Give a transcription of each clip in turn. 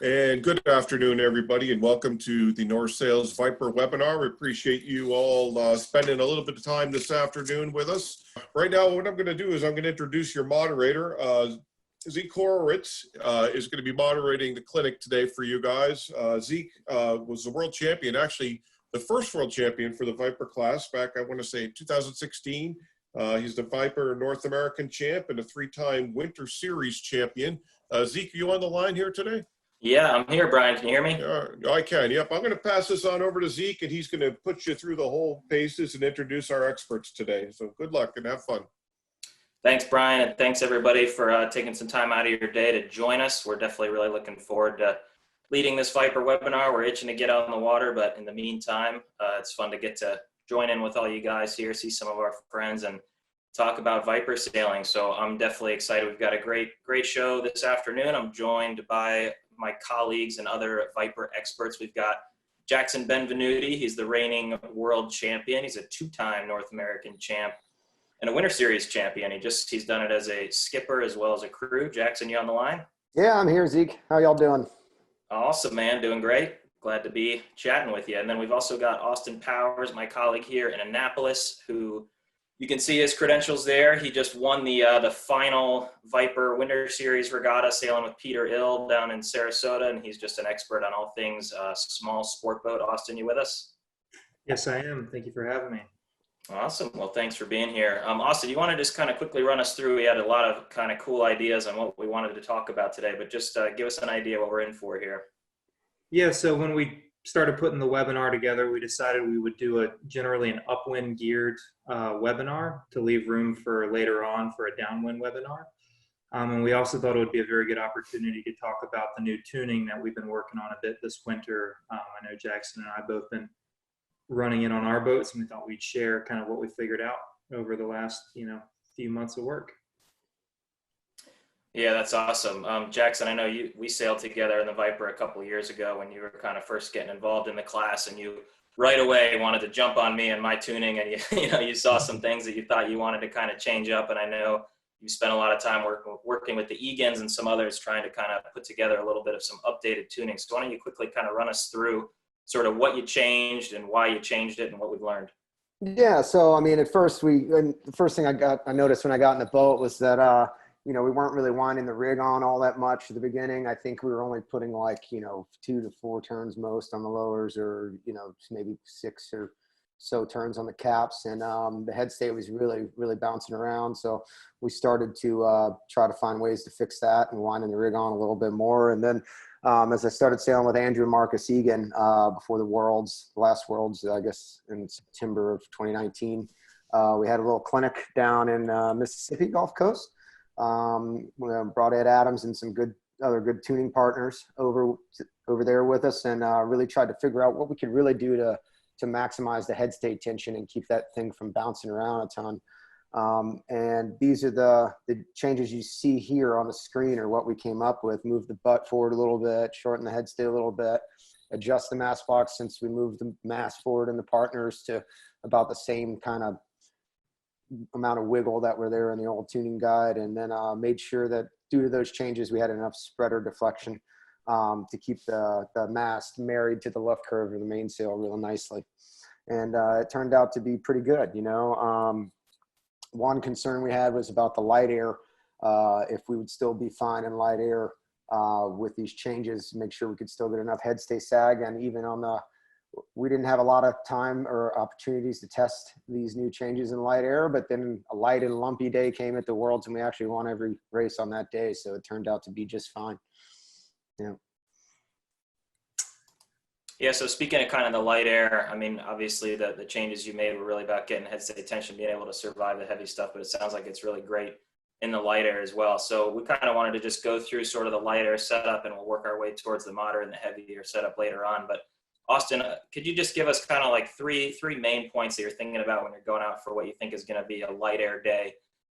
And good afternoon, everybody, and welcome to the North Sales Viper webinar. We appreciate you all spending a little bit of time this afternoon with us. Right now, what I'm going to do is I'm going to introduce your moderator. Zeke Horowitz is going to be moderating the clinic today for you guys. Zeke was the world champion, actually the first world champion for the Viper class back, I want to say, 2016. He's the Viper North American champ and a three-time Winter Series champion. Zeke, are you on the line here today? Yeah, I'm here, Brian. Can you hear me? I can. Yep. I'm going to pass this on over to Zeke, and he's going to put you through the whole paces and introduce our experts today. So good luck and have fun. Thanks, Brian, and thanks everybody for taking some time out of your day to join us. We're definitely really looking forward to leading this Viper webinar. We're itching to get out on the water, but in the meantime, it's fun to get to join in with all you guys here, see some of our friends, and talk about Viper sailing. So I'm definitely excited. We've got a great show this afternoon. I'm joined by my colleagues and other Viper experts. We've got Jackson Benvenutti. He's the reigning world champion. He's a two-time North American champ and a Winter Series champion. He's done it as a skipper as well as a crew. Jackson, you on the line? Yeah, I'm here, Zeke. How y'all doing? Awesome, man. Doing great. Glad to be chatting with you. And then we've also got Austin Powers, my colleague here in Annapolis, who you can see his credentials there. He just won the final Viper Winter Series regatta sailing with Peter Ill down in Sarasota, and he's just an expert on all things small sport boat. Austin, you with us? Yes, I am. Thank you for having me. Awesome. Well, thanks for being here. Austin, you want to just kind of quickly run us through? We had a lot of kind of cool ideas on what we wanted to talk about today, but just give us an idea what we're in for here. Yeah, so when we started putting the webinar together, we decided we would do generally an upwind geared webinar to leave room for later on for a downwind webinar. And we also thought it would be a very good opportunity to talk about the new tuning that we've been working on a bit this winter. I know Jackson and I both been running it on our boats, and we thought we'd share kind of what we figured out over the last few months of work. Yeah, that's awesome. Jackson, I know we sailed together in the Viper a couple of years ago when you were kind of first getting involved in the class, and you right away wanted to jump on me and my tuning, and you saw some things that you thought you wanted to kind of change up. And I know you spent a lot of time working with the Egan's and some others trying to kind of put together a little bit of some updated tuning. So why don't you quickly kind of run us through sort of what you changed and why you changed it and what we've learned? Yeah, so I mean, at first the first thing I noticed when I got in the boat was that we weren't really winding the rig on all that much at the beginning. I think we were only putting like 2 to 4 turns most on the lowers, or maybe 6 or so turns on the caps, and the headstay was really bouncing around. So we started to try to find ways to fix that and winding the rig on a little bit more. And then as I started sailing with Andrew and Marcus Egan before the last Worlds, I guess in September of 2019, we had a little clinic down in Mississippi Gulf Coast. We brought Ed Adams and some other good tuning partners over there with us, and really tried to figure out what we could really do to maximize the headstay tension and keep that thing from bouncing around a ton. And these are the changes you see here on the screen, or what we came up with. Move the butt forward a little bit, shorten the headstay a little bit, adjust the mast box since we moved the mast forward and the partners to about the same kind of amount of wiggle that were there in the old tuning guide, and then made sure that due to those changes we had enough spreader deflection to keep the mast married to the left curve of the mainsail real nicely. And it turned out to be pretty good. One concern we had was about the light air, if we would still be fine in light air with these changes, make sure we could still get enough headstay sag. And even we didn't have a lot of time or opportunities to test these new changes in light air, but then a light and lumpy day came at the Worlds, and we actually won every race on that day. So it turned out to be just fine. Yeah, so speaking of kind of the light air, I mean, obviously the changes you made were really about getting headstay tension, being able to survive the heavy stuff, but it sounds like it's really great in the light air as well. So we kind of wanted to just go through sort of the light air setup, and we'll work our way towards the moderate and the heavier setup later on. But Austin, could you just give us kind of like three main points that you're thinking about when you're going out for what you think is going to be a light air day?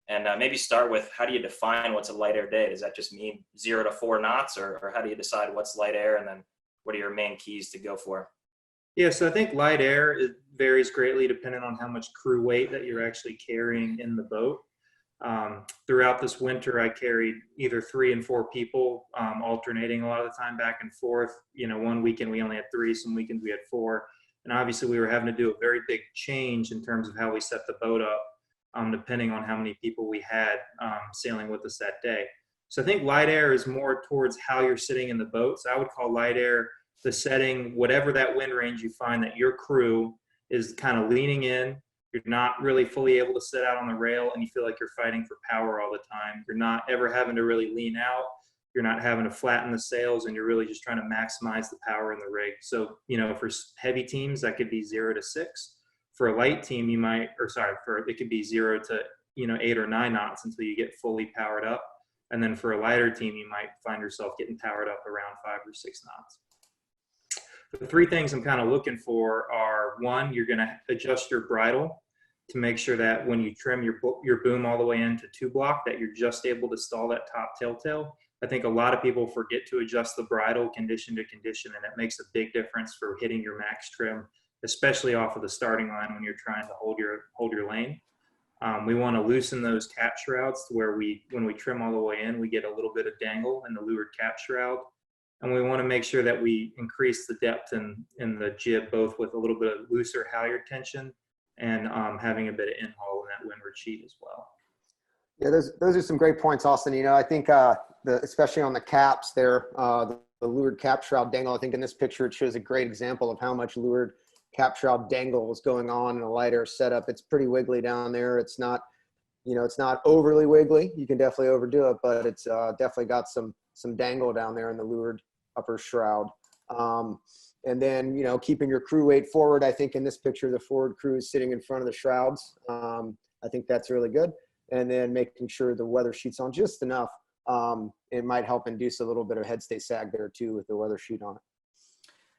And maybe start with, how do you define what's a light air day? Does that just mean 0 to 4 knots, or how do you decide what's light air? And then what are your main keys to go for? Yeah, so I think light air varies greatly depending on how much crew weight that you're actually carrying in the boat. Throughout this winter, I carried either 3 and 4 people, alternating a lot of the time back and forth. One weekend we only had 3, some weekends we had 4. And obviously we were having to do a very big change in terms of how we set the boat up, depending on how many people we had sailing with us that day. So I think light air is more towards how you're sitting in the boat. So I would call light air the setting, whatever that wind range you find that your crew is kind of leaning in. You're not really fully able to sit out on the rail and you feel like you're fighting for power all the time. You're not ever having to really lean out. You're not having to flatten the sails, and you're really just trying to maximize the power in the rig. So, for heavy teams, that could be 0 to 6. For a light team, it could be 0 to, 8 or 9 knots until you get fully powered up. And then for a lighter team, you might find yourself getting powered up around 5 or 6 knots. The 3 things I'm kind of looking for are, 1, you're going to adjust your bridle to make sure that when you trim your boom all the way into 2 block, that you're just able to stall that top telltale. I think a lot of people forget to adjust the bridle condition to condition, and that makes a big difference for hitting your max trim, especially off of the starting line when you're trying to hold your lane. We want to loosen those cap shrouds to where when we trim all the way in, we get a little bit of dangle in the leeward cap shroud. And we want to make sure that we increase the depth in the jib, both with a little bit of looser halyard tension and having a bit of in-haul in that windward sheet as well. Yeah, those are some great points, Austin. I think especially on the caps there, the leeward cap shroud dangle, I think in this picture it shows a great example of how much leeward cap shroud dangle is going on in a light air setup. It's pretty wiggly down there. It's not, it's not overly wiggly. You can definitely overdo it, but it's definitely got some dangle down there in the leeward upper shroud. And then, keeping your crew weight forward. I think in this picture, the forward crew is sitting in front of the shrouds. I think that's really good. And then making sure the weather sheet's on just enough. It might help induce a little bit of headstay sag there too with the weather sheet on it.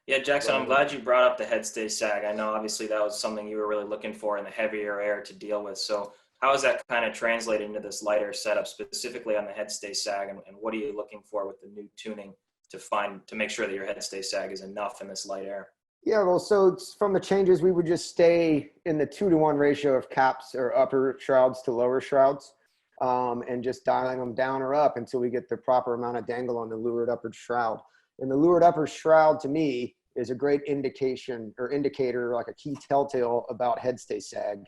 Yeah, Jackson, I'm glad you brought up the headstay sag. I know obviously that was something you were really looking for in the heavier air to deal with. So how is that kind of translated into this lighter setup, specifically on the headstay sag, and what are you looking for with the new tuning to make sure that your headstay sag is enough in this light air? Yeah, well, so from the changes, we would just stay in the 2-to-1 ratio of caps or upper shrouds to lower shrouds, and just dialing them down or up until we get the proper amount of dangle on the leeward upper shroud. And the leeward upper shroud, to me, is a great indicator, like a key telltale about headstay sag,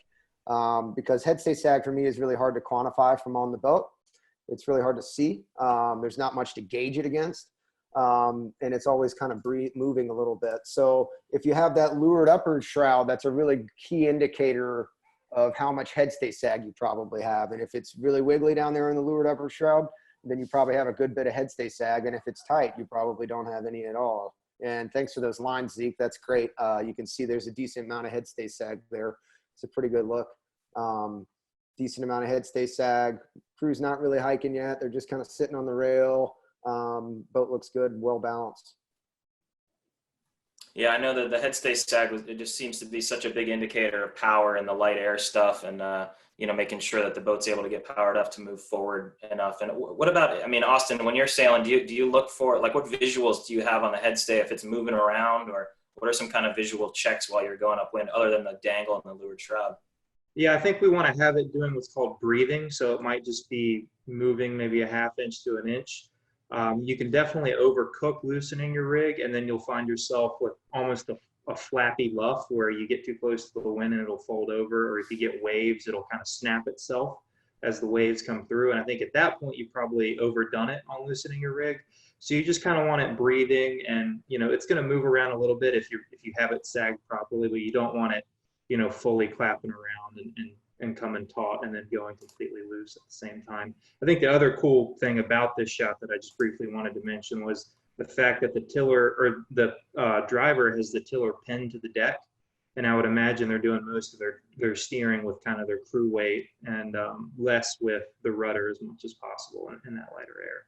because headstay sag for me is really hard to quantify from on the boat. It's really hard to see. There's not much to gauge it against. And it's always kind of moving a little bit. So if you have that leeward upper shroud, that's a really key indicator of how much headstay sag you probably have. And if it's really wiggly down there in the leeward upper shroud, then you probably have a good bit of headstay sag. And if it's tight, you probably don't have any at all. And thanks for those lines, Zeke. That's great. You can see there's a decent amount of headstay sag there. It's a pretty good look. Decent amount of headstay sag. Crew's not really hiking yet. They're just kind of sitting on the rail. Boat looks good, well balanced. Yeah, I know that the headstay sag it just seems to be such a big indicator of power in the light air stuff, and making sure that the boat's able to get powered up to move forward enough. And what about, Austin, when you're sailing, do you look for, like, what visuals do you have on the headstay if it's moving around, or what are some kind of visual checks while you're going upwind other than the dangle and the leeward shroud? Yeah, I think we want to have it doing what's called breathing. So it might just be moving maybe a 1/2 inch to 1 inch. You can definitely overcook loosening your rig, and then you'll find yourself with almost a flappy luff where you get too close to the wind and it'll fold over, or if you get waves, it'll kind of snap itself as the waves come through. And I think at that point, you've probably overdone it on loosening your rig. So you just kind of want it breathing, and it's going to move around a little bit if you have it sagged properly, but you don't want it, fully clapping around and coming taut and then going completely loose at the same time. I think the other cool thing about this shot that I just briefly wanted to mention was the fact that the tiller, or the driver, has the tiller pinned to the deck. And I would imagine they're doing most of their steering with kind of their crew weight, and less with the rudder as much as possible in that lighter air.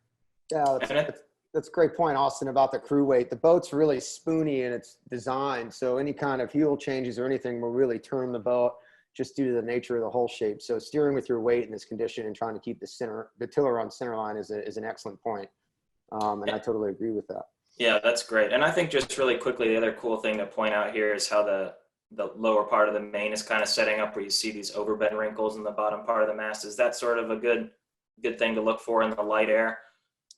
Yeah, that's a great point, Austin, about the crew weight. The boat's really spoony in its design, so any kind of heel changes or anything will really turn the boat just due to the nature of the hull shape. So steering with your weight in this condition and trying to keep the tiller on center line is an excellent point. And I totally agree with that. Yeah, that's great. And I think just really quickly, the other cool thing to point out here is how the the lower part of the main is kind of setting up where you see these overbend wrinkles in the bottom part of the mast. Is that sort of a good thing to look for in the light air?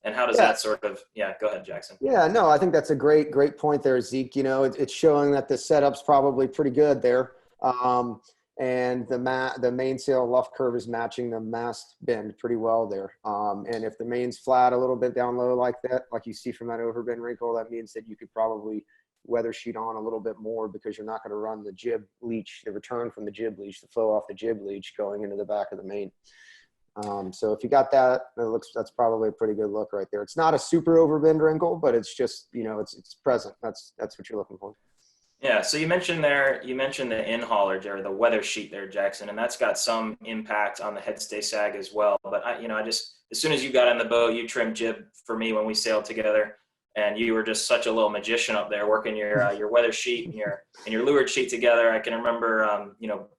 And how does that sort of, go ahead, Jackson. Yeah, no, I think that's a great point there, Zeke. You know, it's showing that the setup's probably pretty good there. And the mainsail luff curve is matching the mast bend pretty well there. And if the main's flat a little bit down low like that, like you see from that overbend wrinkle, that means that you could probably weather sheet on a little bit more, because you're not going to run the jib leach, the return from the jib leach, the flow off the jib leach going into the back of the main. So if you got that, that's probably a pretty good look right there. It's not a super overbend wrinkle, but it's just, you know, it's present. That's what you're looking for. Yeah. So you mentioned the in-hauler or the weather sheet there, Jackson, and that's got some impact on the Headstay Sag as well. But I just, as soon as you got on the boat, you trimmed jib for me when we sailed together, and you were just such a little magician up there working your weather sheet and your leeward sheet together. I can remember,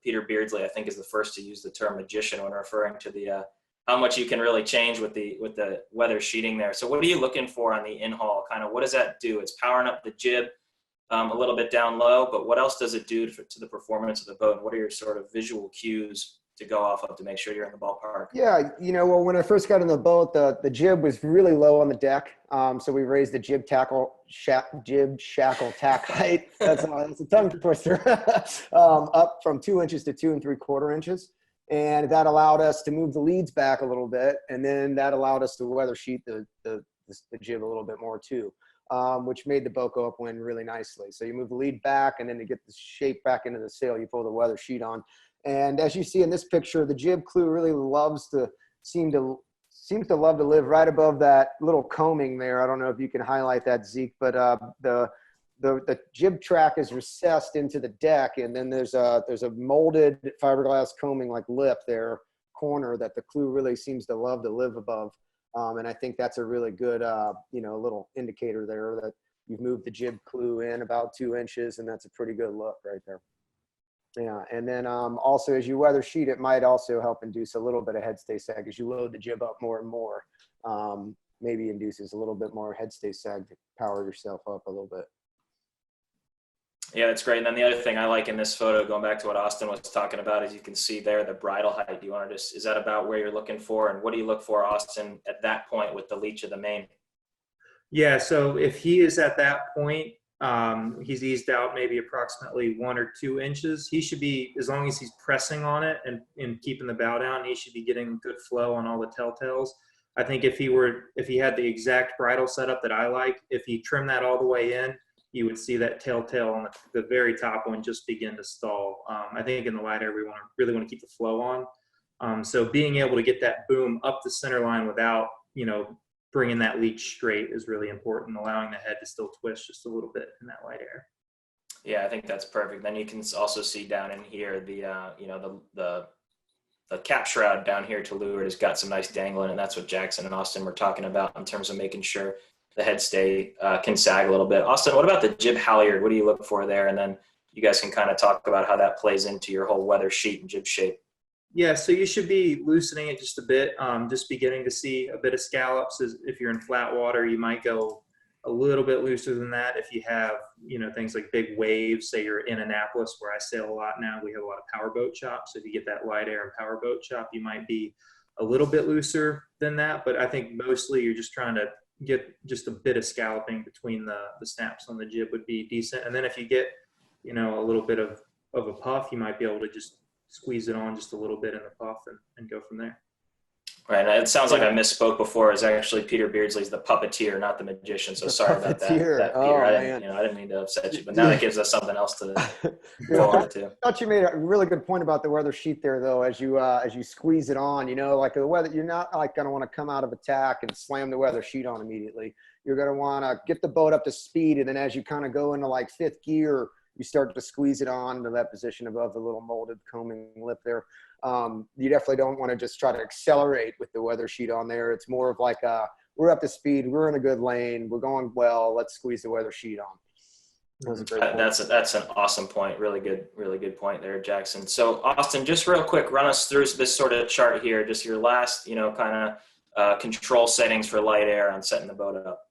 Peter Beardsley, I think, is the first to use the term magician when referring to the how much you can really change with the weather sheeting there. So what are you looking for on the in-haul? Kind of what does that do? It's powering up the jib a little bit down low, but what else does it do to the performance of the boat? What are your sort of visual cues to go off of to make sure you're in the ballpark? Yeah, well, when I first got in the boat, the jib was really low on the deck. So we raised the jib shackle tack height. That's a tongue twister. Up from 2 inches to 2 3/4 inches. And that allowed us to move the leads back a little bit. And then that allowed us to weather sheet the jib a little bit more too, which made the boat go upwind really nicely. So you move the lead back, and then to get the shape back into the sail, you pull the weather sheet on. And as you see in this picture, the jib clew really seems to love to live right above that little combing there. I don't know if you can highlight that, Zeke, but the jib track is recessed into the deck, and then there's a molded fiberglass combing like lip there, corner, that the clew really seems to love to live above. And I think that's a really good, little indicator there that you've moved the jib clew in about 2 inches, and that's a pretty good look right there. Yeah, and then also as you weather sheet, it might also help induce a little bit of headstay sag as you load the jib up more and more. Maybe induces a little bit more headstay sag to power yourself up a little bit. Yeah, that's great. And then the other thing I like in this photo, going back to what Austin was talking about, is you can see there the bridle height. Do you want to is that about where you're looking for? And what do you look for, Austin, at that point with the leach of the main? Yeah, so if he is at that point, he's eased out maybe approximately 1 or 2 inches. He should be, as long as he's pressing on it and keeping the bow down, he should be getting good flow on all the telltales. I think if he had the exact bridle setup that I like, if he trimmed that all the way in, you would see that telltale on the very top one just begin to stall. I think in the light air, we really want to keep the flow on. So being able to get that boom up the center line without, bringing that leach straight is really important, allowing the head to still twist just a little bit in that light air. Yeah, I think that's perfect. Then you can also see down in here the cap shroud down here to leeward has got some nice dangling, and that's what Jackson and Austin were talking about in terms of making sure the headstay can sag a little bit. Austin, what about the jib halyard? What do you look for there? And then you guys can kind of talk about how that plays into your whole weather sheet and jib shape. Yeah, so you should be loosening it just a bit, just beginning to see a bit of scallops. If you're in flat water, you might go a little bit looser than that. If you have, things like big waves, say you're in Annapolis, where I sail a lot now, we have a lot of powerboat chops. So if you get that light air and powerboat chop, you might be a little bit looser than that. But I think mostly you're just trying to get just a bit of scalloping between the snaps on the jib would be decent. And then if you get, a little bit of a puff, you might be able to just squeeze it on just a little bit in the puff and go from there. Right. It sounds like I misspoke before. It's actually Peter Beardsley's the puppeteer, not the magician. So sorry about that, Peter. I didn't mean to upset you, but now that gives us something else to go on to. I thought you made a really good point about the weather sheet there, though. As you squeeze it on, like the weather, you're not like going to want to come out of attack and slam the weather sheet on immediately. You're going to want to get the boat up to speed, and then as you kind of go into like fifth gear, you start to squeeze it on to that position above the little molded combing lip there. You definitely don't want to just try to accelerate with the weather sheet on there. It's more of like we're up to speed, we're in a good lane, we're going well, let's squeeze the weather sheet on. That was a great point. That's an awesome point. Really good point there, Jackson. So Austin, just real quick, run us through this sort of chart here, just your last, kind of control settings for light air on setting the boat up.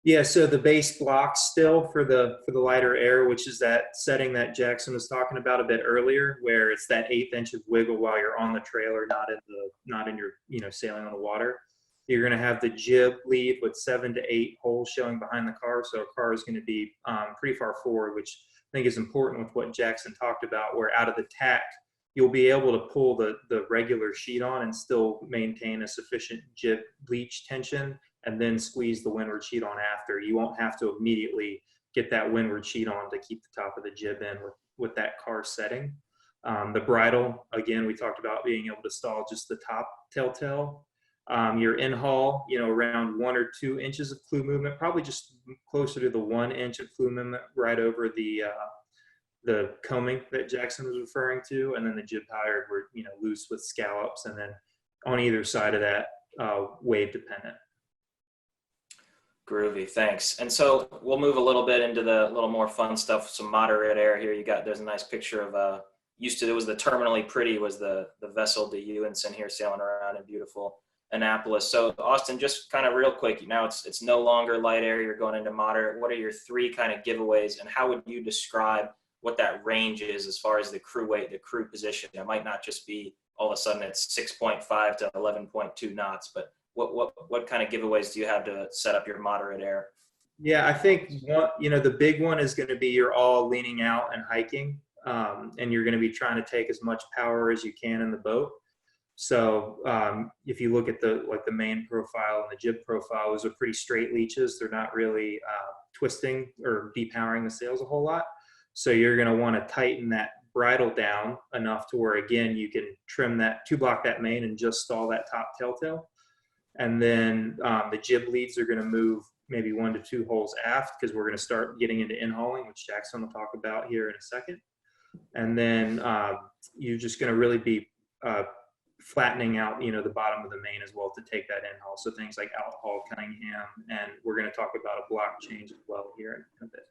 Yeah, so the base blocks still for the lighter air, which is that setting that Jackson was talking about a bit earlier, where it's that 1/8 inch of wiggle while you're on the trailer, not in your sailing on the water. You're going to have the jib lead with 7 to 8 holes showing behind the car, so a car is going to be pretty far forward, which I think is important with what Jackson talked about, where out of the tack you'll be able to pull the regular sheet on and still maintain a sufficient jib leech tension, and then squeeze the windward sheet on after. You won't have to immediately get that windward sheet on to keep the top of the jib in with that car setting. The bridle, again, we talked about being able to stall just the top telltale. Your in-haul, around 1 or 2 inches of clue movement, probably just closer to the 1 inch of clue movement right over the combing that Jackson was referring to, and then the jib halyard were loose with scallops, and then on either side of that wave dependent. Groovy, thanks. And so we'll move a little bit into the little more fun stuff, some moderate air here. There's a nice picture of it was the Terminally Pretty was the vessel de Ewenson here sailing around in beautiful Annapolis. So Austin, just kind of real quick, now it's no longer light air, you're going into moderate. What are your 3 kind of giveaways, and how would you describe what that range is as far as the crew weight, the crew position? It might not just be all of a sudden it's 6.5 to 11.2 knots, but what kind of giveaways do you have to set up your moderate air? Yeah, I think the big one is going to be you're all leaning out and hiking, and you're going to be trying to take as much power as you can in the boat. So if you look at the main profile and the jib profile, those are pretty straight leeches. They're not really twisting or depowering the sails a whole lot. So you're going to want to tighten that bridle down enough to where, again, you can trim that, 2-block that main and just stall that top telltale. And then the jib leads are going to move maybe 1 to 2 holes aft, because we're going to start getting into in-hauling, which Jackson will talk about here in a second. And then you're just going to really be flattening out, the bottom of the main as well to take that in-haul. So things like out-haul Cunningham, and we're going to talk about a block change as well here in a bit.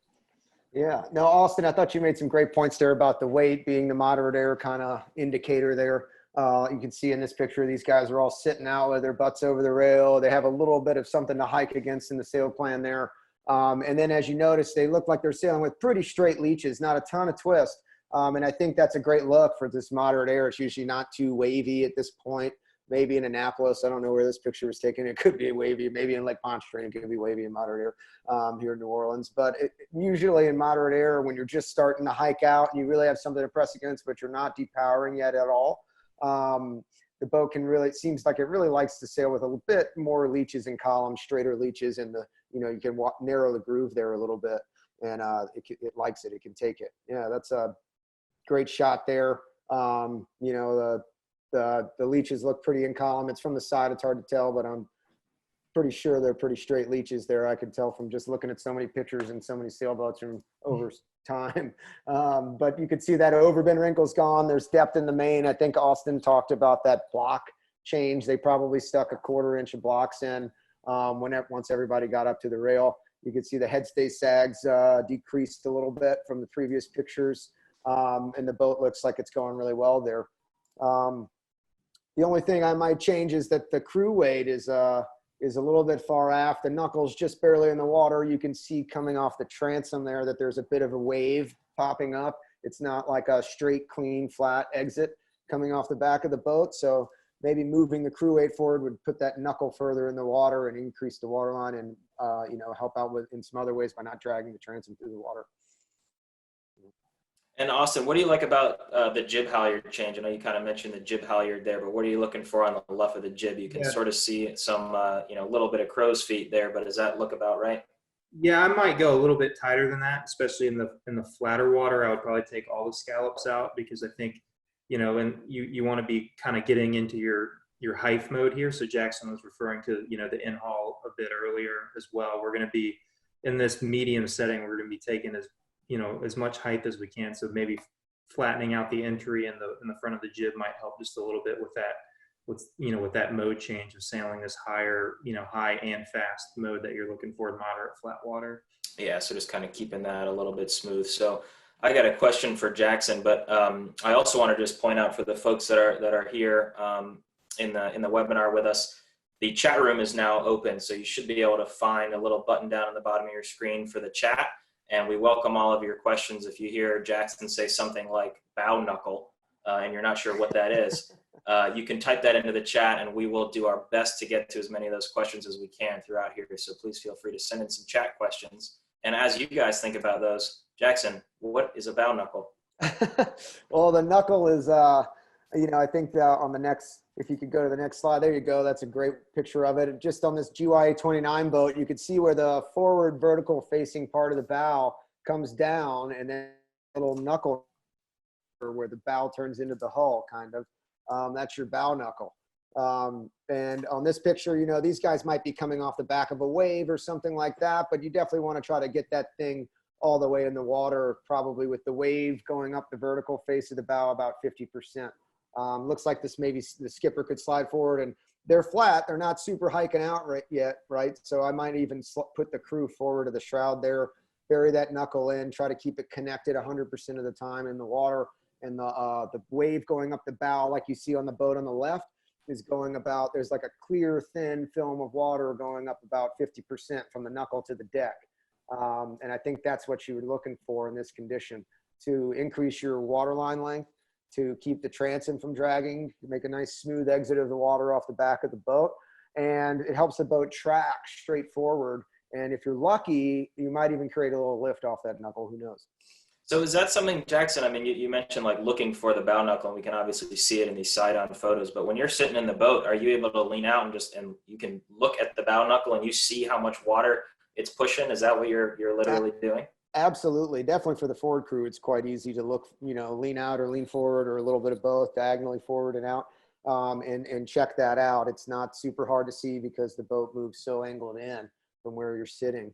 Yeah. No, Austin, I thought you made some great points there about the weight being the moderate air kind of indicator there. You can see in this picture, these guys are all sitting out with their butts over the rail. They have a little bit of something to hike against in the sail plan there. And then as you notice, they look like they're sailing with pretty straight leeches, not a ton of twist. And I think that's a great look for this moderate air. It's usually not too wavy at this point. Maybe in Annapolis, I don't know where this picture was taken. It could be wavy. Maybe in Lake Pontchartrain, it could be wavy in moderate air here in New Orleans. But usually in moderate air, when you're just starting to hike out, you really have something to press against, but you're not depowering yet at all. The boat can really, it seems like it really likes to sail with a bit more leeches and columns, straighter leeches, and you can narrow the groove there a little bit, and it likes it. It can take it. Yeah, that's a great shot there. The leeches look pretty in column. It's from the side. It's hard to tell, but I'm pretty sure they're pretty straight leeches there. I can tell from just looking at so many pictures and so many sailboats from over time. But you can see that overbend wrinkle's gone. There's depth in the main. I think Austin talked about that block change. They probably stuck a 1/4 inch of blocks in once everybody got up to the rail. You can see the headstay sags decreased a little bit from the previous pictures, and the boat looks like it's going really well there. The only thing I might change is that the crew weight is a little bit far aft. The knuckle's just barely in the water. You can see coming off the transom there that there's a bit of a wave popping up. It's not like a straight, clean, flat exit coming off the back of the boat. So maybe moving the crew weight forward would put that knuckle further in the water and increase the water line, and help out in some other ways by not dragging the transom through the water. And Austin, what do you like about the jib halyard change? I know you kind of mentioned the jib halyard there, but what are you looking for on the left of the jib? You can sort of see some, little bit of crow's feet there, but does that look about right? Yeah, I might go a little bit tighter than that, especially in the flatter water. I would probably take all the scallops out, because I think, and you want to be kind of getting into your height mode here. So Jackson was referring to, the in-haul a bit earlier as well. We're going to be in this medium setting. We're going to be taking as much height as we can. So maybe flattening out the entry in the front of the jib might help just a little bit with that mode change of sailing this higher, high and fast mode that you're looking for in moderate flat water. Yeah, so just kind of keeping that a little bit smooth. So I got a question for Jackson, but I also want to just point out for the folks that are here in the webinar with us, The chat room is now open, so you should be able to find a little button down on the bottom of your screen for the chat. And we welcome all of your questions. If you hear Jackson say something like bow knuckle and you're not sure what that is, you can type that into the chat and we will do our best to get to as many of those questions as we can throughout here. So please feel free to send in some chat questions. And as you guys think about those, Jackson, what is a bow knuckle? Well, the knuckle is, I think on the next, if you could go to the next slide, there you go. That's a great picture of it. Just on this GYA 29 boat, you could see where the forward vertical facing part of the bow comes down and then a little knuckle where the bow turns into the hull kind of. That's your bow knuckle. And on this picture, these guys might be coming off the back of a wave or something like that, but you definitely want to try to get that thing all the way in the water, probably with the wave going up the vertical face of the bow about 50%. Looks like this maybe the skipper could slide forward, and they're flat. They're not super hiking out yet, right? So I might even put the crew forward to the shroud there, bury that knuckle in, try to keep it connected 100% of the time in the water. And the wave going up the bow, like you see on the boat on the left, is going about, there's like a clear, thin film of water going up about 50% from the knuckle to the deck. And I think that's what you were looking for in this condition, to increase your waterline length, to keep the transom from dragging, to make a nice smooth exit of the water off the back of the boat. And it helps the boat track straight forward. And if you're lucky, you might even create a little lift off that knuckle, who knows? So is that something, Jackson, I mean, you mentioned like looking for the bow knuckle, and we can obviously see it in these side-on photos, but when you're sitting in the boat, are you able to lean out and you can look at the bow knuckle and you see how much water it's pushing? Is that what you're literally doing? Absolutely. Definitely for the forward crew, it's quite easy to look, lean out or lean forward or a little bit of both, diagonally forward and out, and check that out. It's not super hard to see because the boat moves so angled in from where you're sitting.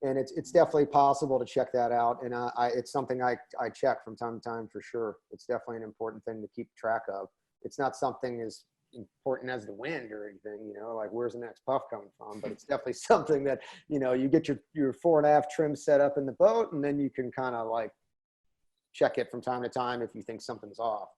And it's definitely possible to check that out. And it's something I check from time to time for sure. It's definitely an important thing to keep track of. It's not something as important as the wind or anything, like where's the next puff coming from, but it's definitely something that, you get your 4.5 trim set up in the boat, and then you can kind of like check it from time to time if you think something's off.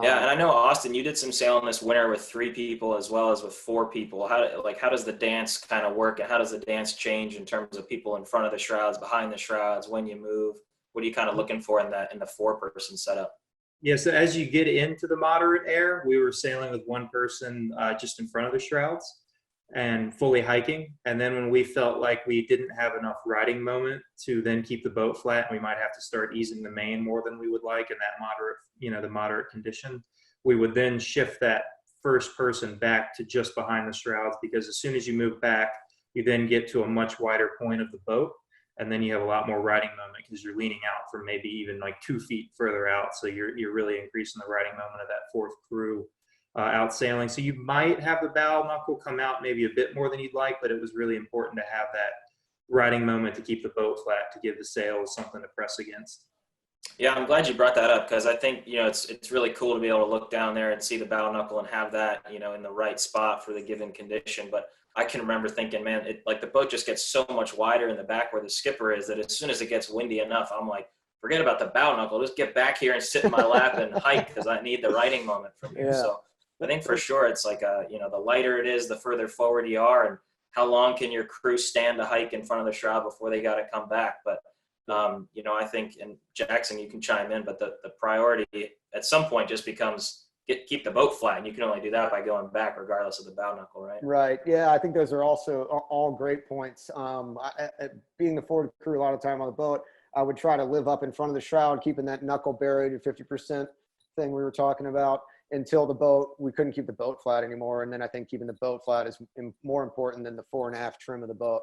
Yeah, and I know, Austin, you did some sailing this winter with 3 people as well as with 4 people. How does the dance kind of work, and how does the dance change in terms of people in front of the shrouds, behind the shrouds, when you move? What are you kind of looking for in the 4-person setup? Yeah, so as you get into the moderate air, we were sailing with 1 person just in front of the shrouds and fully hiking. And then when we felt like we didn't have enough riding moment to then keep the boat flat, we might have to start easing the main more than we would like in that moderate, the moderate condition, we would then shift that first person back to just behind the shrouds, because as soon as you move back, you then get to a much wider point of the boat. And then you have a lot more riding moment because you're leaning out from maybe even like 2 feet further out. So you're really increasing the riding moment of that 4th crew out sailing. So you might have the bow knuckle come out maybe a bit more than you'd like, but it was really important to have that riding moment to keep the boat flat, to give the sails something to press against. Yeah, I'm glad you brought that up, because I think, it's really cool to be able to look down there and see the bow knuckle and have that, in the right spot for the given condition. But I can remember thinking, man, the boat just gets so much wider in the back where the skipper is, that as soon as it gets windy enough, I'm like, forget about the bow knuckle. Just get back here and sit in my lap and hike, because I need the riding moment from you. Yeah. So I think for sure it's like, the lighter it is, the further forward you are, and how long can your crew stand to hike in front of the shroud before they got to come back. But, I think, and Jackson, you can chime in, but the priority at some point just becomes keep the boat flat, and you can only do that by going back regardless of the bow knuckle, right? Right. Yeah, I think those are also all great points. Being the forward crew a lot of time on the boat, I would try to live up in front of the shroud, keeping that knuckle buried at 50% thing we were talking about, until we couldn't keep the boat flat anymore. And then I think keeping the boat flat is more important than the 4.5 trim of the boat.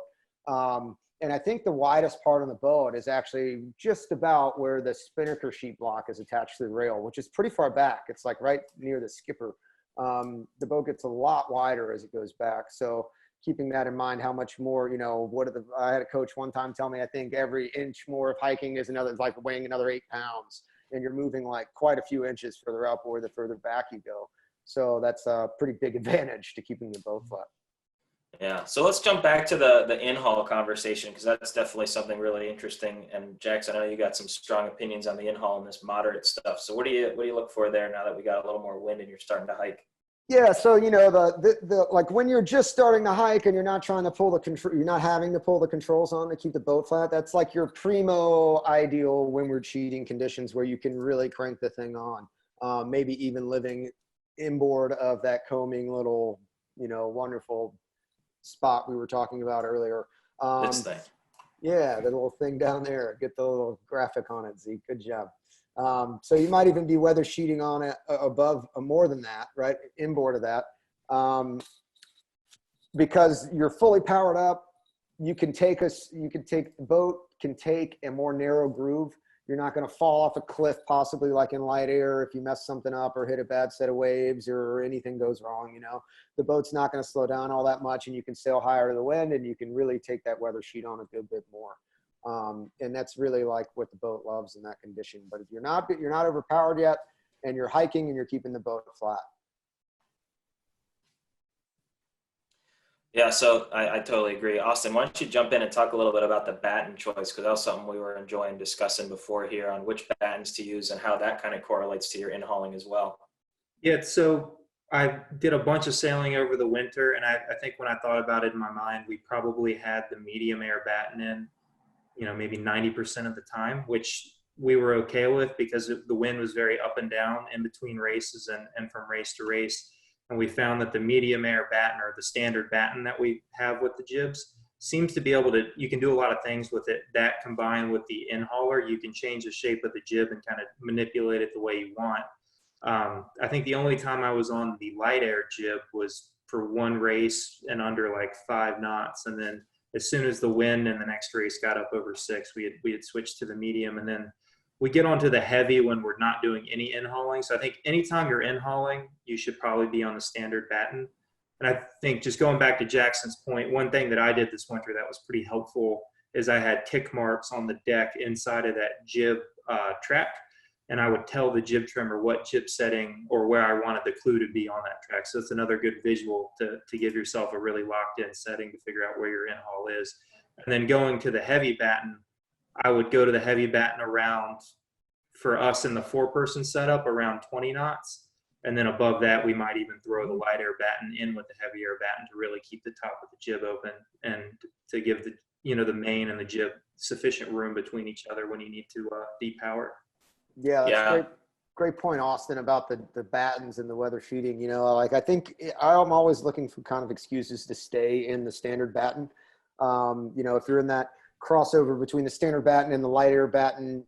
And I think the widest part on the boat is actually just about where the spinnaker sheet block is attached to the rail, which is pretty far back. It's like right near the skipper. The boat gets a lot wider as it goes back. So keeping that in mind, how much more, I had a coach one time tell me, I think every inch more of hiking is like weighing another 8 pounds, and you're moving like quite a few inches further up or the further back you go. So that's a pretty big advantage to keeping the boat flat. Yeah. So let's jump back to the in-haul conversation, because that's definitely something really interesting. And Jackson, I know you got some strong opinions on the in-haul and this moderate stuff. So what do you look for there now that we got a little more wind and you're starting to hike? Yeah, so the like when you're just starting to hike and you're not trying to pull the control, you're not having to pull the controls on to keep the boat flat. That's like your primo ideal windward sheeting conditions where you can really crank the thing on. Maybe even living inboard of that combing little, wonderful spot we were talking about earlier. This thing. Yeah, the little thing down there. Get the little graphic on it, Zeke. Good job. So you might even be weather sheeting on it above more than that, right? Inboard of that. Because you're fully powered up, the boat can take a more narrow groove. You're not going to fall off a cliff, possibly like in light air if you mess something up or hit a bad set of waves or anything goes wrong. The boat's not going to slow down all that much, and you can sail higher to the wind, and you can really take that weather sheet on a good bit more. And that's really like what the boat loves in that condition. But if you're not overpowered yet, and you're hiking and you're keeping the boat flat. Yeah, so I totally agree. Austin, why don't you jump in and talk a little bit about the batten choice, because that was something we were enjoying discussing before here on which battens to use and how that kind of correlates to your in-hauling as well. Yeah, so I did a bunch of sailing over the winter, and I think when I thought about it in my mind, we probably had the medium air batten in, maybe 90% of the time, which we were okay with because the wind was very up and down in between races and from race to race. And we found that the medium air batten, or the standard batten that we have with the jibs, seems to be able to, you can do a lot of things with it. That combined with the in-hauler, you can change the shape of the jib and kind of manipulate it the way you want. I think the only time I was on the light air jib was for one race and under like 5 knots. And then as soon as the wind in the next race got up over 6, we had switched to the medium. And then we get onto the heavy when we're not doing any in-hauling. So I think anytime you're in-hauling, you should probably be on the standard batten. And I think just going back to Jackson's point, one thing that I did this winter that was pretty helpful is I had tick marks on the deck inside of that jib track. And I would tell the jib trimmer what jib setting or where I wanted the clue to be on that track. So it's another good visual to give yourself a really locked in setting to figure out where your in-haul is. And then going to the heavy batten, I would go to the heavy batten around, for us in the 4-person setup, around 20 knots. And then above that, we might even throw the light air batten in with the heavy air batten to really keep the top of the jib open and to give the main and the jib sufficient room between each other when you need to depower. Yeah, that's great point, Austin, about the battens and the weather sheeting. I think I'm always looking for kind of excuses to stay in the standard batten. If you're in that crossover between the standard batten and the light air batten,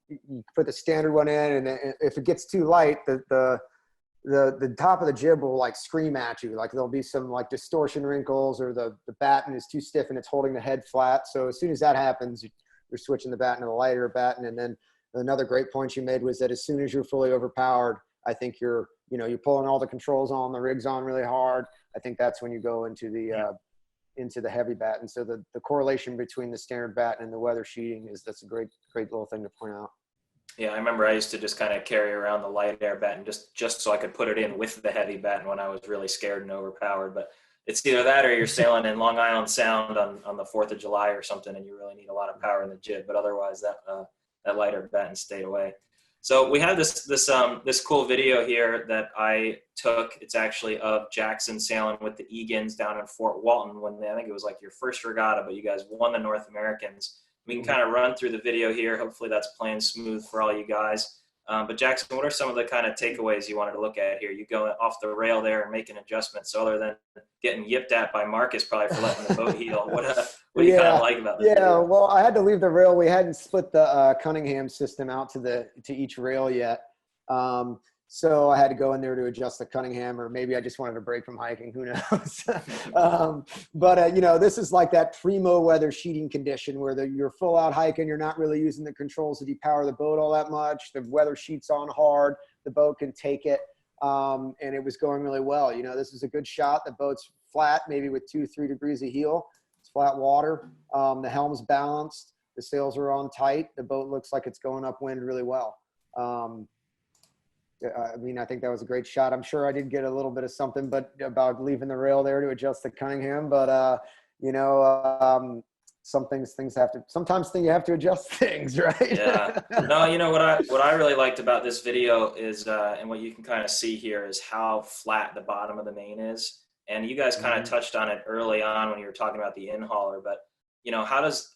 you put the standard one in, and if it gets too light, the top of the jib will like scream at you. Like there'll be some like distortion wrinkles, or the batten is too stiff and it's holding the head flat. So as soon as that happens, you're switching the batten to the lighter batten. And then another great point you made was that as soon as you're fully overpowered, I think you're pulling all the controls on, the rig's on really hard. I think that's when you go into the heavy batten. So the correlation between the standard batten and the weather sheeting that's a great little thing to point out. Yeah, I remember I used to just kind of carry around the light air batten just so I could put it in with the heavy batten when I was really scared and overpowered. But it's either that or you're sailing in Long Island Sound on the 4th of July or something, and you really need a lot of power in the jib. But otherwise, that lighter batten stayed away. So we have this cool video here that I took. It's actually of Jackson sailing with the Egan's down in Fort Walton when I think it was like your first regatta, but you guys won the North Americans. We can kind of run through the video here. Hopefully that's playing smooth for all you guys. But Jackson, what are some of the kind of takeaways you wanted to look at here? You go off the rail there and making adjustments. So other than getting yipped at by Marcus probably for letting the boat heel, what do you kind of like about this video? Well, I had to leave the rail. We hadn't split the Cunningham system out to each rail yet. So I had to go in there to adjust the Cunningham, or maybe I just wanted a break from hiking. Who knows? But this is like that primo weather sheeting condition where you're full out hiking. You're not really using the controls to depower the boat all that much. The weather sheet's on hard. The boat can take it. And it was going really well. This is a good shot. The boat's flat, maybe with 2-3 degrees of heel. It's flat water. The helm's balanced. The sails are on tight. The boat looks like it's going upwind really well. I think that was a great shot. I'm sure I did get a little bit of something, but about leaving the rail there to adjust the Cunningham. But sometimes you have to adjust things, right? Yeah. No, you know what I really liked about this video is, and what you can kind of see here is how flat the bottom of the main is. And you guys kind of touched on it early on when you were talking about the in-hauler, but you know, how does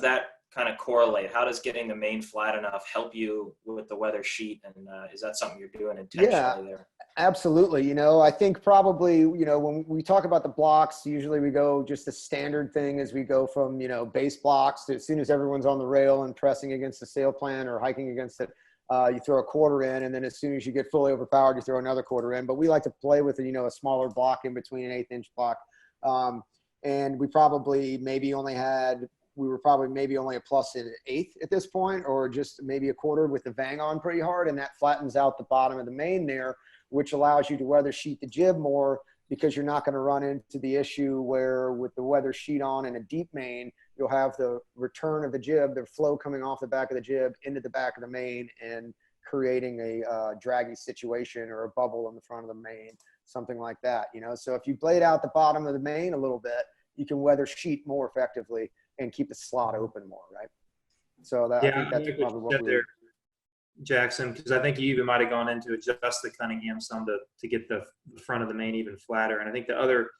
that kind of correlate? How does getting the main flat enough help you with the weather sheet? And is that something you're doing intentionally there? Absolutely. You know, I think probably, you know, when we talk about the blocks, usually we go just the standard thing is we go from, you know, base blocks to as soon as everyone's on the rail and pressing against the sail plan or hiking against it, you throw a quarter in, and then as soon as you get fully overpowered, you throw another quarter in. But we like to play with, you know, a smaller block in between, an 1/8 inch block. And we were probably maybe only a plus in 1/8 at this point, or just maybe a quarter with the vang on pretty hard. And that flattens out the bottom of the main there, which allows you to weather sheet the jib more, because you're not going to run into the issue where with the weather sheet on in a deep main, you'll have the return of the jib, the flow coming off the back of the jib into the back of the main and creating a draggy situation or a bubble in the front of the main, something like that, you know? So if you blade out the bottom of the main a little bit, you can weather sheet more effectively and keep the slot open more, right? So that, I think that's probably what we Jackson, because I think you even might have gone into adjust the Cunningham some to get the front of the main even flatter. And I think the other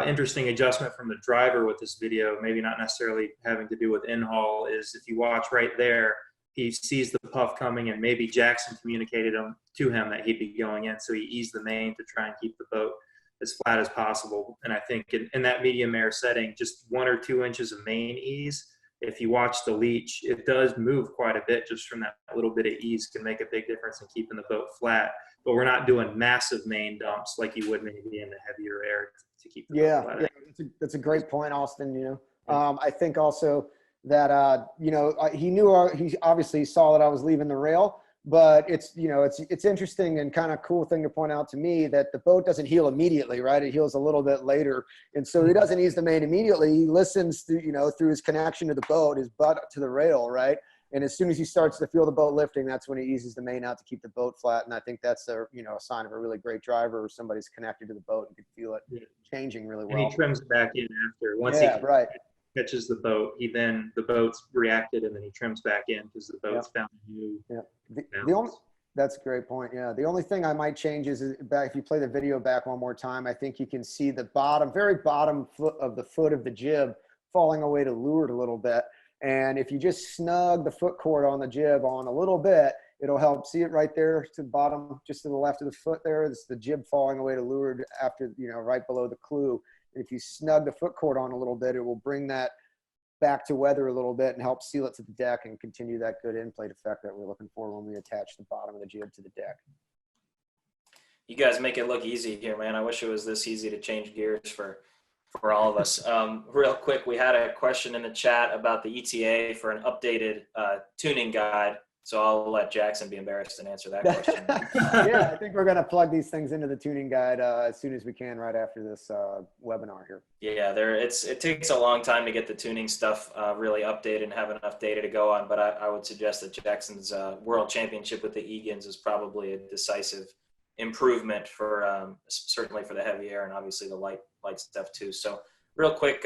interesting adjustment from the driver with this video, maybe not necessarily having to do with in-haul, is if you watch right there, he sees the puff coming, and maybe Jackson communicated to him that he'd be going in, so he eased the main to try and keep the boat as flat as possible. And I think in that medium air setting, just 1 or 2 inches of main ease, if you watch the leach, it does move quite a bit. Just from that little bit of ease can make a big difference in keeping the boat flat. But we're not doing massive main dumps like you would maybe in the heavier air to keep the boat flat. Yeah, that's a great point, Austin. You know, I think also that you know, he obviously saw that I was leaving the rail, but it's, you know, it's interesting and kind of cool thing to point out to me that the boat doesn't heal immediately, right? It heals a little bit later. And so he doesn't ease the main immediately. He listens to, you know, through his connection to the boat, his butt to the rail, right? And as soon as he starts to feel the boat lifting, that's when he eases the main out to keep the boat flat. And I think that's a, you know, a sign of a really great driver, or somebody's connected to the boat and can feel it changing really well. And he trims back in after. Once catches the boat, the boat's reacted, and then he trims back in because the boat's found a new that's a great point. Yeah. The only thing I might change is back, if you play the video back one more time, I think you can see the very bottom foot of the jib falling away to leeward a little bit. And if you just snug the foot cord on the jib on a little bit, it'll help. See it right there to the bottom, just to the left of the foot there. It's the jib falling away to leeward after, you know, right below the clew. And if you snug the foot cord on a little bit, it will bring that back to weather a little bit and help seal it to the deck and continue that good in-plate effect that we're looking for when we attach the bottom of the jib to the deck. You guys make it look easy here, man. I wish it was this easy to change gears for all of us. Real quick, we had a question in the chat about the ETA for an updated tuning guide. So I'll let Jackson be embarrassed and answer that question. Yeah, I think we're going to plug these things into the tuning guide as soon as we can right after this webinar here. Yeah, it takes a long time to get the tuning stuff really updated and have enough data to go on. But I would suggest that Jackson's World Championship with the Egan's is probably a decisive improvement for certainly for the heavy air and obviously the light stuff too. So real quick,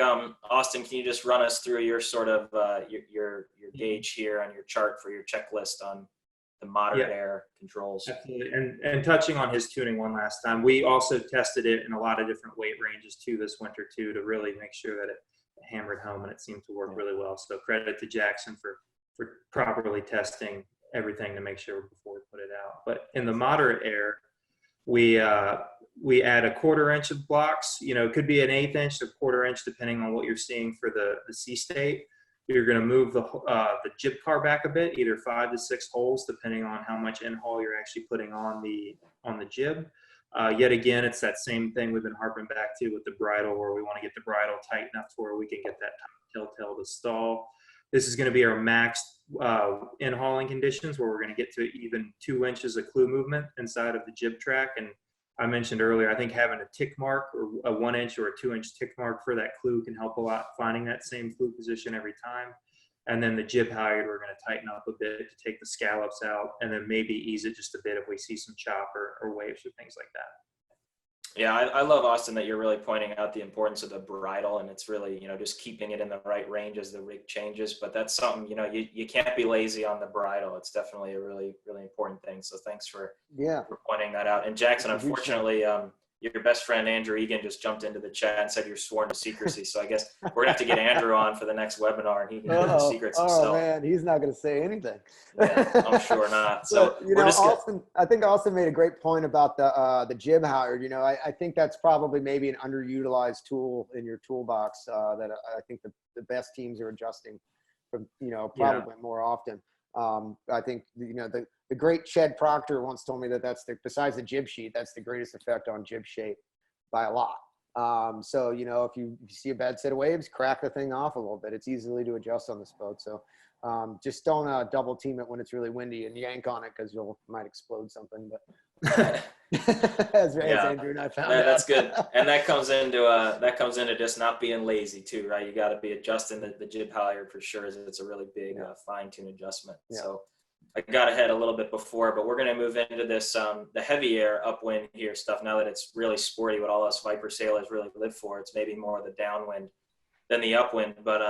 Austin, can you just run us through your sort of your gauge here on your chart for your checklist on the moderate air controls? Absolutely. And touching on his tuning one last time, we also tested it in a lot of different weight ranges too this winter too, to really make sure that it hammered home, and it seemed to work really well. So credit to Jackson for properly testing everything to make sure before we put it out. But in the moderate air, we add a 1/4 inch of blocks. You know, it could be an 1/8 inch to 1/4 inch, depending on what you're seeing for the sea state. You're going to move the jib car back a bit, either 5 to 6 holes, depending on how much in-haul you're actually putting on the jib. Yet again, it's that same thing we've been harping back to with the bridle, where we want to get the bridle tight enough to where we can get that telltale to stall. This is going to be our max in-hauling conditions, where we're going to get to even 2 inches of clew movement inside of the jib track. And I mentioned earlier, I think having a tick mark, or a 1 inch or a 2 inch tick mark for that clew, can help a lot, finding that same clew position every time. And then the jib halyard, we're going to tighten up a bit to take the scallops out, and then maybe ease it just a bit if we see some chop or waves or things like that. Yeah, I love, Austin, that you're really pointing out the importance of the bridle, and it's really, just keeping it in the right range as the rig changes. But that's something, you can't be lazy on the bridle. It's definitely a really, really important thing. So thanks for Yeah. pointing that out. And Jackson, It's a huge thing. unfortunately, your best friend Andrew Egan just jumped into the chat and said you're sworn to secrecy. So I guess we're gonna have to get Andrew on for the next webinar, and he can give the Oh, secrets oh himself. man, he's not going to say anything. Yeah, I'm sure not. So But we're just gonna, Austin, I think Austin made a great point about the jib halyard. I think that's probably maybe an underutilized tool in your toolbox that I think the best teams are adjusting from, probably more often. I think the great Ched Proctor once told me that besides the jib sheet, that's the greatest effect on jib shape by a lot. So if you see a bad set of waves, crack the thing off a little bit. It's easily to adjust on this boat. So just don't double team it when it's really windy and yank on it, because you might explode something. But as Andrew and I found out. That's good. And that comes into just not being lazy too, right? You got to be adjusting the jib halyard for sure. It's a really big fine tune adjustment. Yeah. So I got ahead a little bit before, but we're going to move into this, the heavy air upwind here stuff now that it's really sporty, what all us Viper sailors really live for. It's maybe more the downwind than the upwind. But,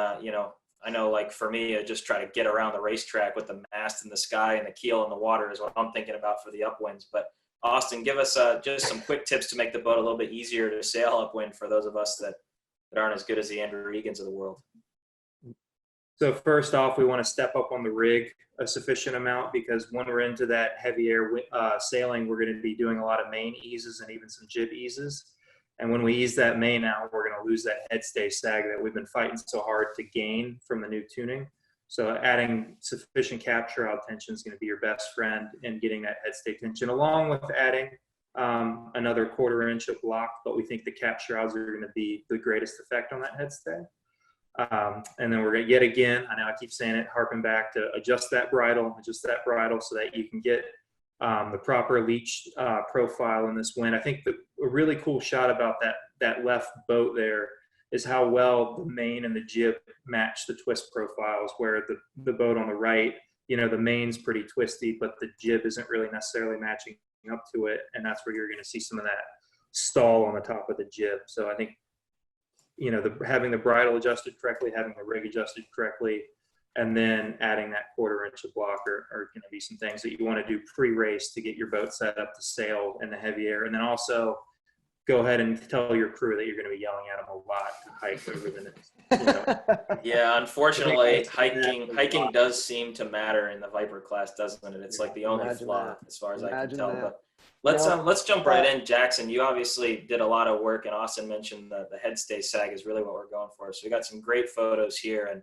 I know, like for me, I just try to get around the racetrack with the mast in the sky and the keel in the water is what I'm thinking about for the upwinds. But Austin, give us just some quick tips to make the boat a little bit easier to sail upwind for those of us that aren't as good as the Andrew Egans of the world. So first off, we want to step up on the rig a sufficient amount, because when we're into that heavy air sailing, we're going to be doing a lot of main eases and even some jib eases. And when we ease that main out, we're going to lose that headstay sag that we've been fighting so hard to gain from the new tuning. So adding sufficient capture out tension is going to be your best friend in getting that headstay tension, along with adding another 1/4 inch of block. But we think the capture outs are going to be the greatest effect on that headstay. And then we're going to, yet again, I know I keep saying it, harping back to adjust that bridle so that you can get the proper leach profile in this wind. I think a really cool shot about that left boat there is how well the main and the jib match the twist profiles, where the boat on the right, the main's pretty twisty, but the jib isn't really necessarily matching up to it. And that's where you're going to see some of that stall on the top of the jib. So I think, having the bridle adjusted correctly, having the rig adjusted correctly, and then adding that 1/4 inch of block are going to be some things that you want to do pre-race to get your boat set up to sail in the heavy air. And then also go ahead and tell your crew that you're going to be yelling at them a lot to hike over the next, Yeah, unfortunately, hiking does seem to matter in the Viper class, doesn't it? It's like the only flaw as far as I can tell. But let's jump right in. Jackson, you obviously did a lot of work, and Austin mentioned the headstay sag is really what we're going for. So we got some great photos here, and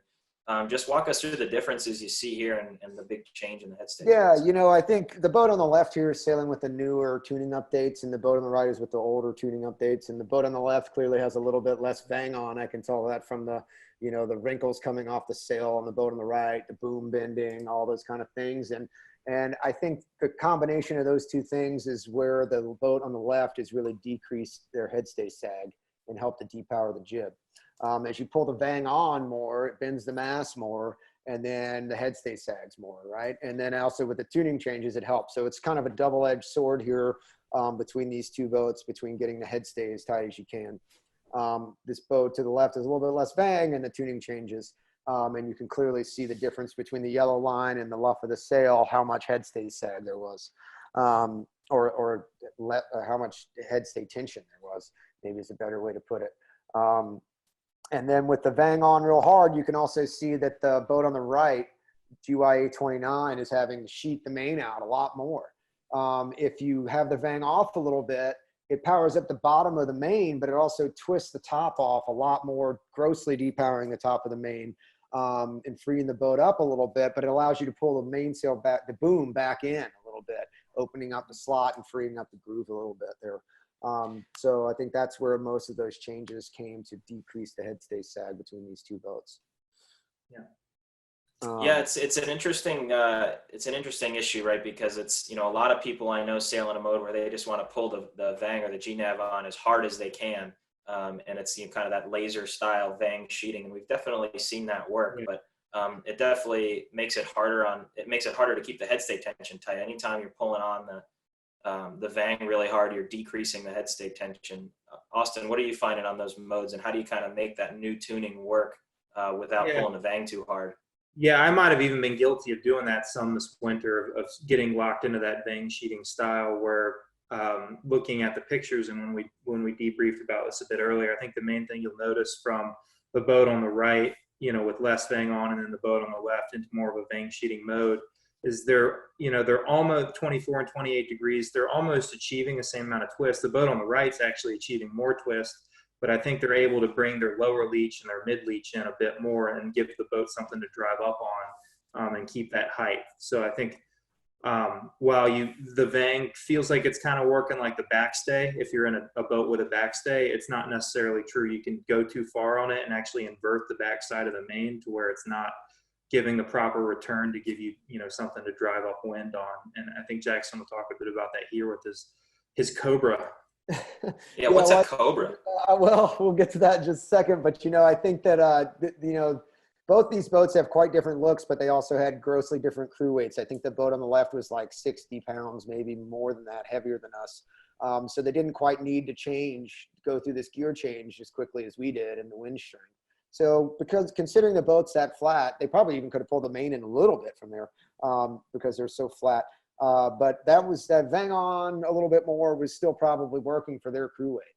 just walk us through the differences you see here and the big change in the headstay. Yeah, I think the boat on the left here is sailing with the newer tuning updates, and the boat on the right is with the older tuning updates. And the boat on the left clearly has a little bit less bang on. I can tell that from the the wrinkles coming off the sail on the boat on the right, the boom bending, all those kind of things. And I think the combination of those two things is where the boat on the left has really decreased their headstay sag and helped to depower the jib. As you pull the vang on more, it bends the mast more, and then the headstay sags more, right? And then also with the tuning changes, it helps. So it's kind of a double-edged sword here between these two boats, between getting the headstay as tight as you can. This boat to the left is a little bit less vang, and the tuning changes. And you can clearly see the difference between the yellow line and the luff of the sail, how much headstay sag there was, or how much headstay tension there was, maybe is a better way to put it. And then with the vang on real hard, you can also see that the boat on the right, GYA 29, is having to sheet the main out a lot more. If you have the vang off a little bit, it powers up the bottom of the main, but it also twists the top off a lot more, grossly depowering the top of the main and freeing the boat up a little bit. But it allows you to pull the mainsail back, the boom back in a little bit, opening up the slot and freeing up the groove a little bit there. So I think that's where most of those changes came to decrease the headstay sag between these two boats. Yeah. Yeah, it's an interesting issue, right? Because it's, a lot of people I know sail in a mode where they just want to pull the vang or the G-nav on as hard as they can. And it's kind of that laser style vang sheeting. And we've definitely seen that work, but it definitely makes it harder to keep the headstay tension tight. Anytime you're pulling on the vang really hard, you're decreasing the headstay tension. Austin, what are you finding on those modes, and how do you kind of make that new tuning work without pulling the vang too hard? Yeah, I might have even been guilty of doing that some this winter, of getting locked into that vang sheeting style where looking at the pictures and when we debriefed about this a bit earlier, I think the main thing you'll notice from the boat on the right, with less vang on, and then the boat on the left into more of a vang sheeting mode, is they're almost 24 and 28 degrees. They're almost achieving the same amount of twist. The boat on the right is actually achieving more twist, but I think they're able to bring their lower leach and their mid leach in a bit more and give the boat something to drive up on and keep that height. So I think while the vang feels like it's kind of working like the backstay, if you're in a boat with a backstay, it's not necessarily true. You can go too far on it and actually invert the backside of the main to where it's not giving the proper return to give you, something to drive upwind on. And I think Jackson will talk a bit about that here with his Cobra. Yeah, what's a Cobra? Well, we'll get to that in just a second. But, I think that, both these boats have quite different looks, but they also had grossly different crew weights. I think the boat on the left was like 60 pounds, maybe more than that, heavier than us. So they didn't quite need to go through this gear change as quickly as we did in the wind strength. So because considering the boat's that flat, they probably even could have pulled the main in a little bit from there because they're so flat. But that vang on a little bit more was still probably working for their crew weight.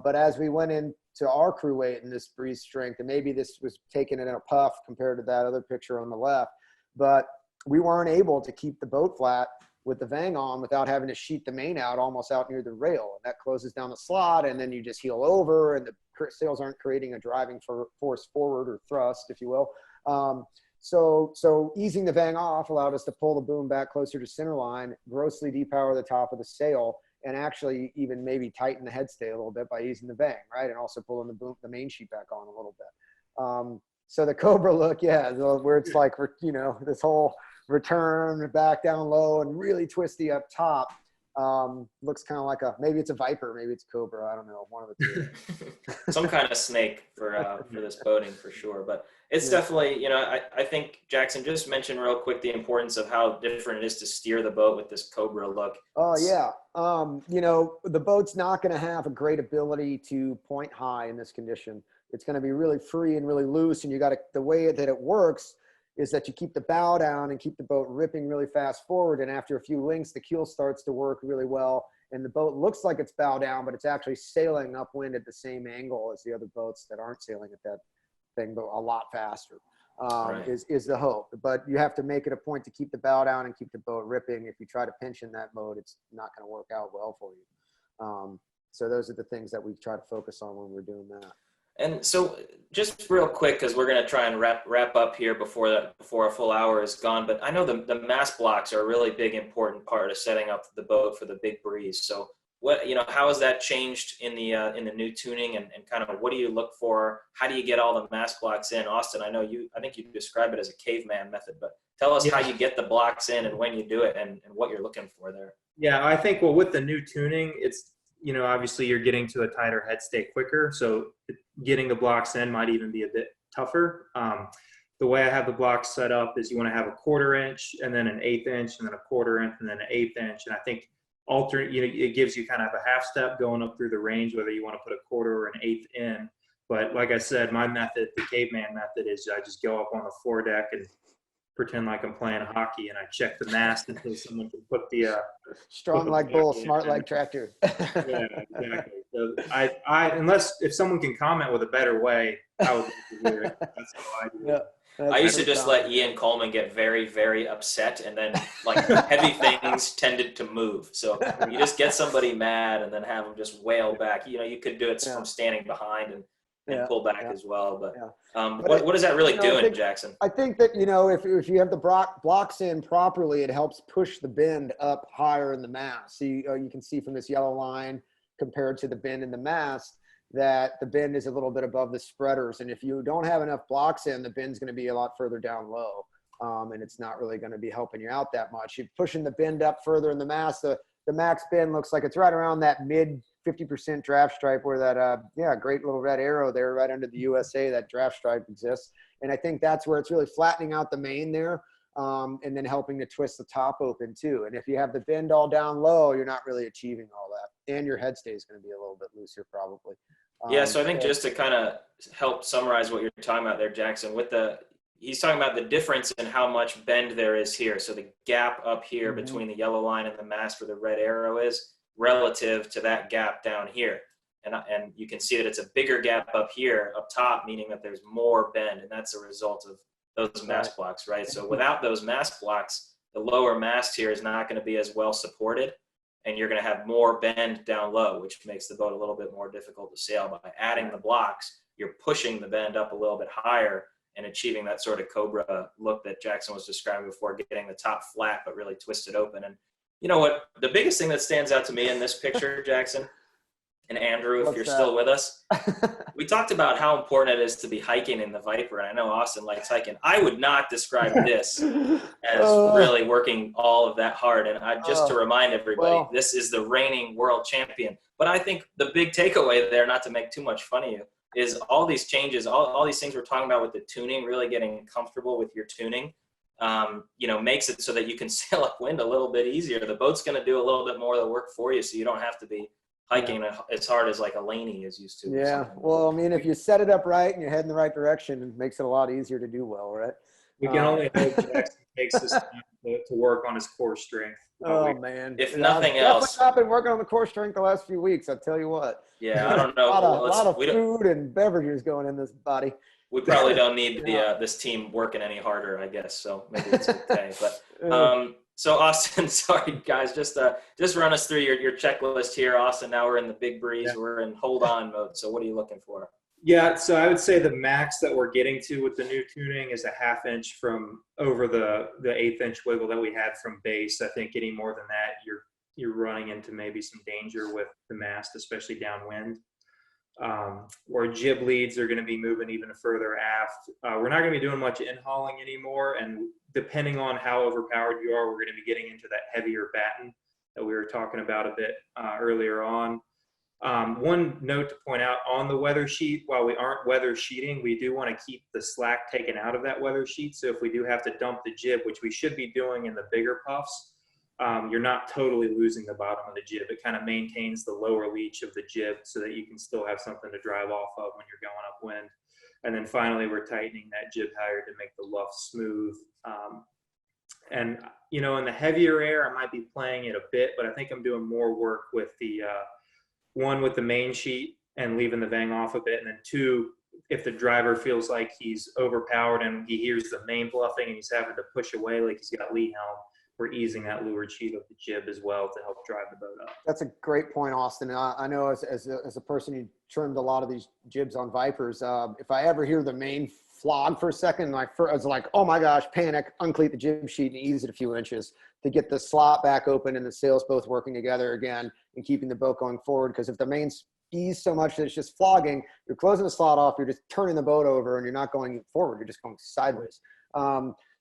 But as we went into our crew weight in this breeze strength, and maybe this was taken in a puff compared to that other picture on the left, but we weren't able to keep the boat flat with the vang on without having to sheet the main out almost out near the rail. And that closes down the slot, and then you just heel over, and the sails aren't creating a driving force forward or thrust, if you will. So easing the vang off allowed us to pull the boom back closer to center line, grossly depower the top of the sail, and actually even maybe tighten the headstay a little bit by easing the vang, right? And also pulling the main sheet back on a little bit. So the Cobra look, where it's like, this whole return back down low and really twisty up top, looks kind of like maybe it's a Viper, maybe it's Cobra, I don't know, one of the two. Some kind of snake for this boating for sure. But it's definitely, I think Jackson just mentioned real quick the importance of how different it is to steer the boat with this Cobra look. Oh yeah. The boat's not going to have a great ability to point high in this condition. It's going to be really free and really loose. And the way that it works is that you keep the bow down and keep the boat ripping really fast forward. And after a few links, the keel starts to work really well. And the boat looks like it's bow down, but it's actually sailing upwind at the same angle as the other boats that aren't sailing at that thing, but a lot faster, Right. is the hope. But you have to make it a point to keep the bow down and keep the boat ripping. If you try to pinch in that mode, it's not going to work out well for you. So those are the things that we try to focus on when we're doing that. And so just real quick, because we're going to try and wrap up here before a full hour is gone, but I know the mast blocks are a really big, important part of setting up the boat for the big breeze. So how has that changed in the new tuning, and kind of what do you look for? How do you get all the mast blocks in? Austin, I think you describe it as a caveman method, but tell us how you get the blocks in and when you do it and what you're looking for there. Yeah, I think, with the new tuning, it's, obviously you're getting to a tighter headstay quicker. So getting the blocks in might even be a bit tougher. The way I have the blocks set up is you want to have a 1/4 inch and then an 1/8 inch and then a 1/4 inch and then an 1/8 inch. And I think it gives you kind of a half step going up through the range, whether you want to put a 1/4 or an 1/8 in. But like I said, my method, the caveman method, is I just go up on the foredeck and pretend like I'm playing hockey, and I check the mast until someone can put the strong like bull, smart like tractor. Yeah, exactly. So if someone can comment with a better way, I would love to hear it. That's how I do it. I used to just let Ian Coleman get very, very upset, and then heavy things tended to move. So you just get somebody mad and then have them just wail back. You could do it from standing behind and pull back as well. But what is that really doing, Jackson? I think that, if you have the blocks in properly, it helps push the bend up higher in the mast. So you can see from this yellow line compared to the bend in the mast that the bend is a little bit above the spreaders. And if you don't have enough blocks in, the bend's going to be a lot further down low. And it's not really going to be helping you out that much. You're pushing the bend up further in the mast. The max bend looks like it's right around that mid 50% draft stripe where that, great little red arrow there right under the USA, that draft stripe exists. And I think that's where it's really flattening out the main there. and then helping to twist the top open too. And if you have the bend all down low, you're not really achieving all that. And your headstay is going to be a little bit looser probably. Yeah, so I think just to kind of help summarize what you're talking about there, Jackson, he's talking about the difference in how much bend there is here. So the gap up here between the yellow line and the mast where the red arrow is relative to that gap down here. And you can see that it's a bigger gap up here, up top, meaning that there's more bend, and that's a result of those mast blocks, right? So without those mast blocks, the lower mast here is not going to be as well supported, and you're going to have more bend down low, which makes the boat a little bit more difficult to sail. By adding the blocks, you're pushing the bend up a little bit higher and achieving that sort of Cobra look that Jackson was describing before, getting the top flat but really twisted open. And you know what? The biggest thing that stands out to me in this picture, Jackson, and Andrew, if you're still with us, we talked about how important it is to be hiking in the Viper, and I know Austin likes hiking. I would not describe this as really working all of that hard. And just to remind everybody, this is the reigning world champion. But I think the big takeaway there, not to make too much fun of you, is all these changes, all these things we're talking about with the tuning, really getting comfortable with your tuning, makes it so that you can sail upwind a little bit easier. The boat's going to do a little bit more of the work for you, so you don't have to be hiking as hard as like a Laney is used to. Yeah. Well, I mean, if you set it up right and you head in the right direction, it makes it a lot easier to do well, right? We can only hope Jackson takes this time to work on his core strength. Oh, man. If nothing else. I've been working on the core strength the last few weeks, I'll tell you what. Yeah, I don't know. a lot of food and beverages going in this body. We probably don't need this team working any harder, I guess. So maybe it's okay. But so Austin, sorry guys, just run us through your checklist here, Austin. Now we're in the big breeze. Yeah. We're in hold on mode. So what are you looking for? Yeah, so I would say the max that we're getting to with the new tuning is a 1/2 inch from over the 1/8 inch wiggle that we had from base. I think any more than that, you're running into maybe some danger with the mast, especially downwind. Or jib leads are going to be moving even further aft. We're not going to be doing much in-hauling anymore, and depending on how overpowered you are, we're going to be getting into that heavier batten that we were talking about a bit earlier on. One note to point out on the weather sheet, while we aren't weather sheeting, we do want to keep the slack taken out of that weather sheet. So if we do have to dump the jib, which we should be doing in the bigger puffs, you're not totally losing the bottom of the jib. It kind of maintains the lower leach of the jib so that you can still have something to drive off of when you're going upwind. And then finally, we're tightening that jib halyard to make the luff smooth. And, in the heavier air, I might be playing it a bit, but I think I'm doing more work with the one with the main sheet and leaving the vang off a bit. And then two, if the driver feels like he's overpowered and he hears the main bluffing and he's having to push away like he's got lee helm, we're easing that leeward sheet of the jib as well to help drive the boat up. That's a great point, Austin. I know as a person who trimmed a lot of these jibs on Vipers, if I ever hear the main flog for a second, I was like, oh my gosh, panic, uncleat the jib sheet and ease it a few inches to get the slot back open and the sails both working together again and keeping the boat going forward. Because if the main's eased so much that it's just flogging, you're closing the slot off, you're just turning the boat over and you're not going forward, you're just going sideways.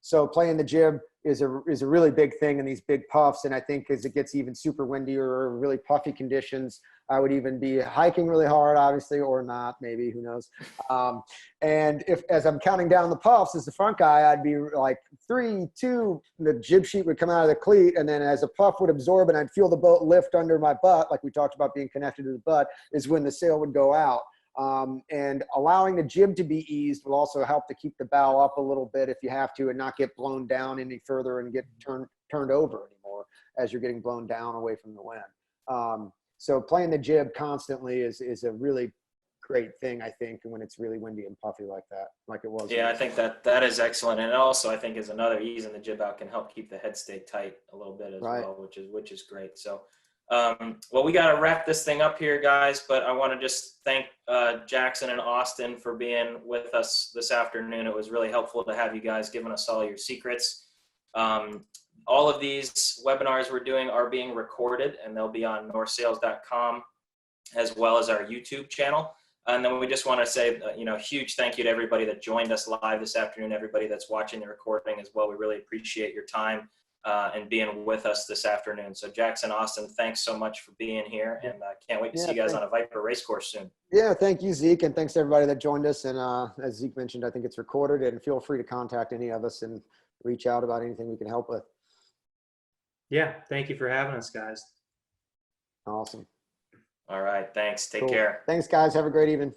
So playing the jib is a really big thing in these big puffs. And I think as it gets even super windy or really puffy conditions, I would even be hiking really hard, obviously, or not, maybe, who knows. And as I'm counting down the puffs as the front guy, I'd be like 3, 2, the jib sheet would come out of the cleat. And then as the puff would absorb and I'd feel the boat lift under my butt, like we talked about being connected to the butt, is when the sail would go out. And allowing the jib to be eased will also help to keep the bow up a little bit if you have to and not get blown down any further and get turned over anymore as you're getting blown down away from the wind. So playing the jib constantly is a really great thing, I think, when it's really windy and puffy like that, like it was. Yeah, I think that is excellent. And also I think is another easing the jib out can help keep the head stay tight a little bit as well, which is great. So well, we got to wrap this thing up here, guys, but I want to just thank Jackson and Austin for being with us this afternoon. It was really helpful to have you guys giving us all your secrets. All of these webinars we're doing are being recorded, and they'll be on northsails.com as well as our YouTube channel. And then we just want to say, huge thank you to everybody that joined us live this afternoon, everybody that's watching the recording as well. We really appreciate your time and being with us this afternoon. So Jackson, Austin, thanks so much for being here, and can't wait to see you guys on a Viper race course soon. Yeah, thank you, Zeke, and thanks to everybody that joined us. And as Zeke mentioned, I think it's recorded, and feel free to contact any of us and reach out about anything we can help with. Yeah. Thank you for having us, guys. Awesome. All right. Thanks. Take Cool. care. Thanks, guys. Have a great evening.